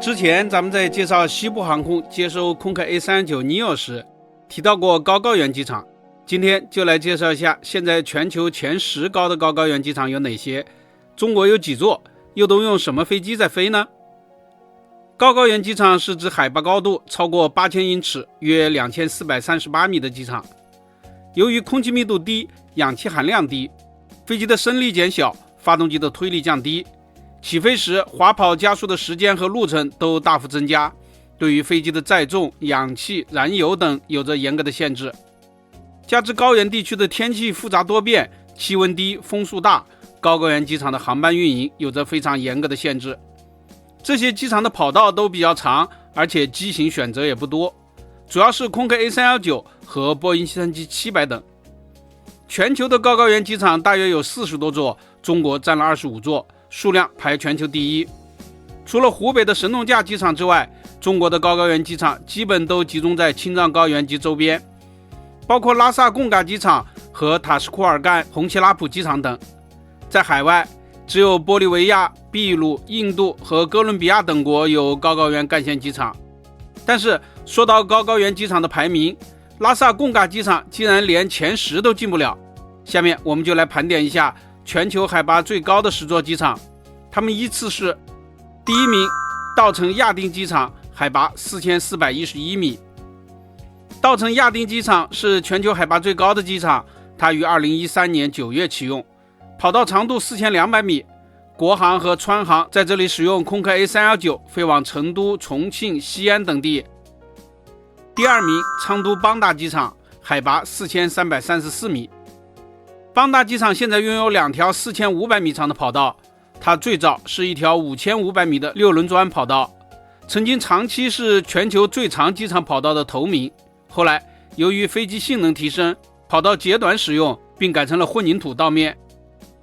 之前咱们在介绍西部航空接收空客 A319neo 时提到过高高原机场，今天就来介绍一下现在全球前10高的高高原机场有哪些，中国有几座，又都用什么飞机在飞呢？高高原机场是指海拔高度超过8000英尺约2438米的机场。由于空气密度低，氧气含量低，飞机的升力减小，发动机的推力降低，起飞时滑跑加速的时间和路程都大幅增加，对于飞机的载重、氧气、燃油等有着严格的限制。加之高原地区的天气复杂多变，气温低，风速大，高高原机场的航班运营有着非常严格的限制。这些机场的跑道都比较长，而且机型选择也不多，主要是空客 A319 和波音737-700等。全球的高高原机场大约有40多座，中国占了25座，数量排全球第一。除了湖北的神农架机场之外，中国的高高原机场基本都集中在青藏高原及周边，包括拉萨贡嘎机场和塔什库尔干红旗拉普机场等。在海外，只有玻利维亚、秘鲁、印度和哥伦比亚等国有高高原干线机场。但是说到高高原机场的排名，拉萨贡嘎机场竟然连前10都进不了。下面我们就来盘点一下全球海拔最高的10座机场，它们依次是：第一名，稻城亚丁机场，海拔4411米。稻城亚丁机场是全球海拔最高的机场，它于2013年9月启用，跑道长度4200米。国航和川航在这里使用空客 A319 飞往成都、重庆、西安等地。第二名，昌都邦达机场，海拔4334米。邦达机场现在拥有2条4500米长的跑道，它最早是一条5500米的6轮砖跑道，曾经长期是全球最长机场跑道的头名。后来由于飞机性能提升，跑道截短使用，并改成了混凝土道面。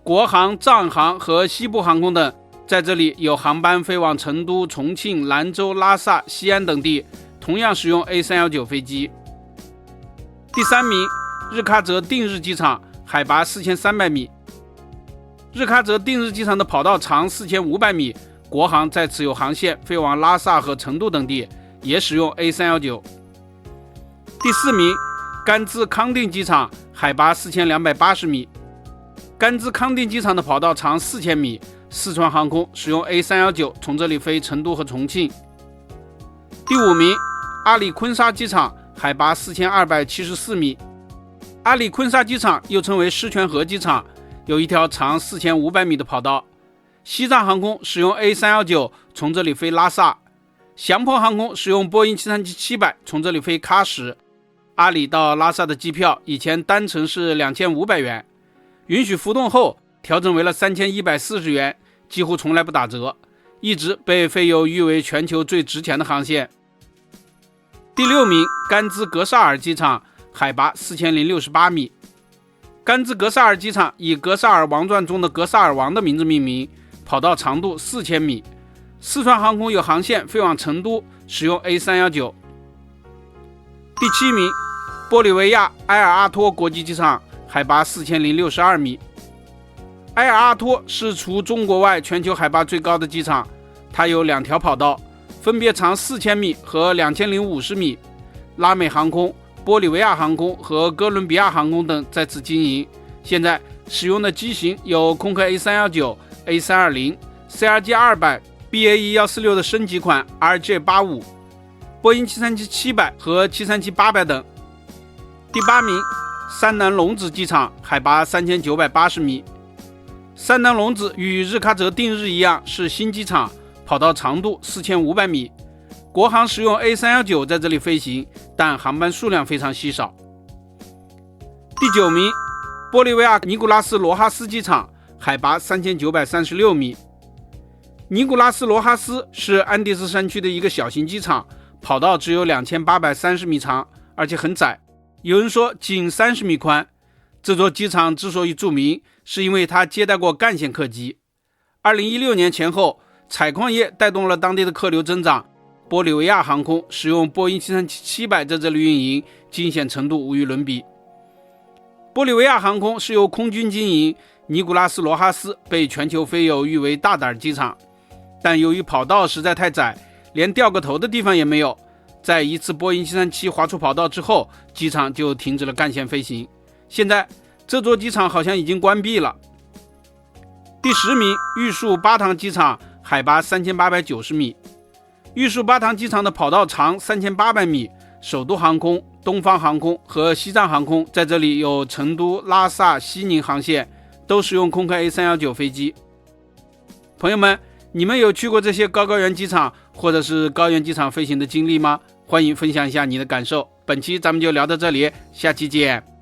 国航、藏航和西部航空等在这里有航班飞往成都、重庆、兰州、拉萨、西安等地，同样使用 A319 飞机。第三名，日喀则定日机场，海拔4300米。日喀则定日机场的跑道长4500米，国航在此有航线飞往拉萨和成都等地，也使用 A319。第四名，甘孜康定机场，海拔4280米。甘孜康定机场的跑道长4000米，四川航空使用 A319 从这里飞成都和重庆。第五名，阿里昆沙机场，海拔4274米。阿里昆沙机场又称为狮泉河机场，有一条长4500米的跑道。西藏航空使用 A319 从这里飞拉萨，祥鹏航空使用波音737-700从这里飞喀什。阿里到拉萨的机票以前单程是2500元，允许浮动后调整为了3140元，几乎从来不打折，一直被飞友誉为全球最值钱的航线。第六名，甘孜格萨尔机场，海拔4068米。甘孜格萨尔机场以格萨尔王传中的格萨尔王的名字命名，跑道长度4000米。四川航空有航线飞往成都，使用 A319。第七名，玻利维亚埃尔阿托国际机场，海拔4062米。埃尔阿托是除中国外全球海拔最高的机场，它有2条跑道，分别长4000米和2050米。拉美航空、玻利维亚航空和哥伦比亚航空等在此经营。现在使用的机型有空客 A320、A320、CRJ200、BAE146 的升级款 RJ85， 波音737-700和737-800等。第八名，山南龙子机场，海拔3980米。山南龙子与日喀则定日一样是新机场，跑道长度4500米。国航使用 A319 在这里飞行，但航班数量非常稀少。第九名，玻利维亚尼古拉斯罗哈斯机场，海拔3936米。尼古拉斯罗哈斯是安第斯山区的一个小型机场，跑道只有2830米长，而且很窄，有人说仅30米宽。这座机场之所以著名，是因为它接待过干线客机。2016年前后，采矿业带动了当地的客流增长，玻利维亚航空使用波音737-700在这里运营，惊险程度无与伦比。玻利维亚航空是由空军经营，尼古拉斯罗哈斯被全球飞友誉为大胆机场，但由于跑道实在太窄，连掉个头的地方也没有。在一次波音737滑出跑道之后，机场就停止了干线飞行。现在这座机场好像已经关闭了。第10名，玉树巴塘机场，海拔3890米。玉树巴塘机场的跑道长3800米，首都航空、东方航空和西藏航空在这里有成都、拉萨、西宁航线，都使用空客 A319 飞机。朋友们，你们有去过这些高原机场或者是高原机场飞行的经历吗？欢迎分享一下你的感受。本期咱们就聊到这里，下期见。